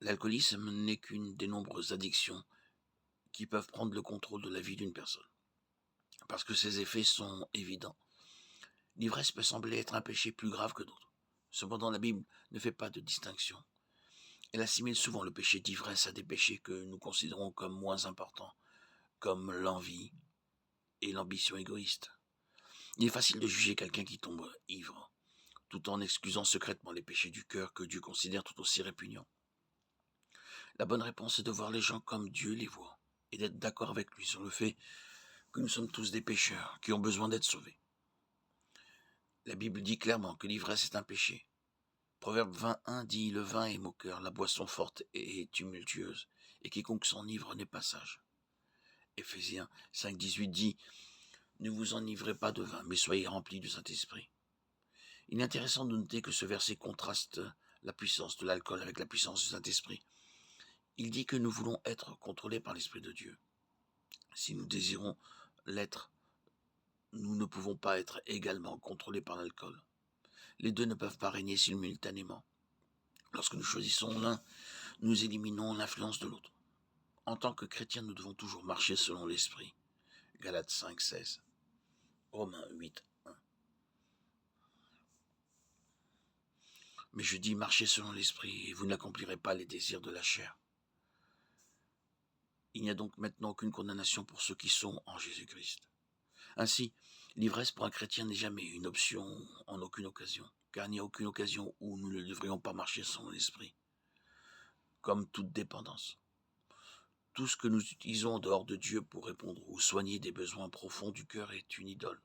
L'alcoolisme n'est qu'une des nombreuses addictions qui peuvent prendre le contrôle de la vie d'une personne, parce que ses effets sont évidents. L'ivresse peut sembler être un péché plus grave que d'autres. Cependant, la Bible ne fait pas de distinction. Elle assimile souvent le péché d'ivresse à des péchés que nous considérons comme moins importants, comme l'envie et l'ambition égoïste. Il est facile de juger quelqu'un qui tombe ivre, tout en excusant secrètement les péchés du cœur que Dieu considère tout aussi répugnants. La bonne réponse est de voir les gens comme Dieu les voit, et d'être d'accord avec lui sur le fait que nous sommes tous des pécheurs qui ont besoin d'être sauvés. La Bible dit clairement que l'ivresse est un péché. Proverbe 21 dit: le vin est moqueur, la boisson forte et tumultueuse, et quiconque s'enivre n'est pas sage. Éphésiens 5,18 dit: ne vous enivrez pas de vin, mais soyez remplis du Saint-Esprit. Il est intéressant de noter que ce verset contraste la puissance de l'alcool avec la puissance du Saint-Esprit. Il dit que nous voulons être contrôlés par l'Esprit de Dieu. Si nous désirons l'être, nous ne pouvons pas être également contrôlés par l'alcool. Les deux ne peuvent pas régner simultanément. Lorsque nous choisissons l'un, nous éliminons l'influence de l'autre. En tant que chrétiens, nous devons toujours marcher selon l'Esprit. Galates 5,16. Romains 8,1. Mais je dis marchez selon l'Esprit, et vous n'accomplirez pas les désirs de la chair. Il n'y a donc maintenant aucune condamnation pour ceux qui sont en Jésus-Christ. Ainsi, l'ivresse pour un chrétien n'est jamais une option en aucune occasion, car il n'y a aucune occasion où nous ne devrions pas marcher selon l'Esprit. Comme toute dépendance. Tout ce que nous utilisons en dehors de Dieu pour répondre ou soigner des besoins profonds du cœur est une idole.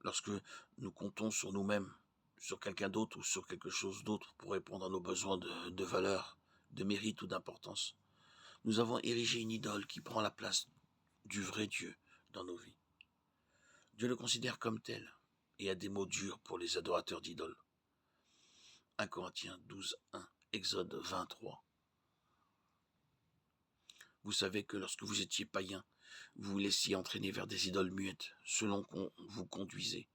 Lorsque nous comptons sur nous-mêmes, sur quelqu'un d'autre ou sur quelque chose d'autre pour répondre à nos besoins de valeur, de mérite ou d'importance, nous avons érigé une idole qui prend la place du vrai Dieu dans nos vies. Dieu le considère comme tel et a des mots durs pour les adorateurs d'idoles. 1 Corinthiens 12,1, Exode 23. Vous savez que lorsque vous étiez païen, vous vous laissiez entraîner vers des idoles muettes, selon qu'on vous conduisait.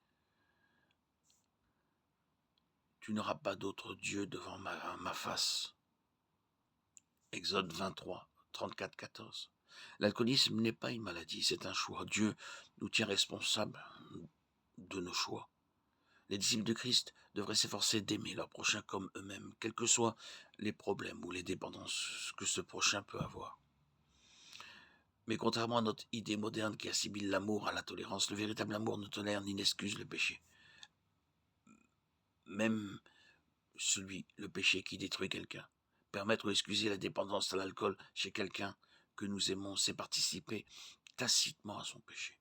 Tu n'auras pas d'autre Dieu devant ma face. Exode 23, 34, 14. L'alcoolisme n'est pas une maladie, c'est un choix. Dieu nous tient responsables de nos choix. Les disciples de Christ devraient s'efforcer d'aimer leur prochain comme eux-mêmes, quels que soient les problèmes ou les dépendances que ce prochain peut avoir. Mais contrairement à notre idée moderne qui assimile l'amour à la tolérance, le véritable amour ne tolère ni n'excuse le péché. Même le péché qui détruit quelqu'un. Permettre ou excuser la dépendance à l'alcool chez quelqu'un que nous aimons, c'est participer tacitement à son péché.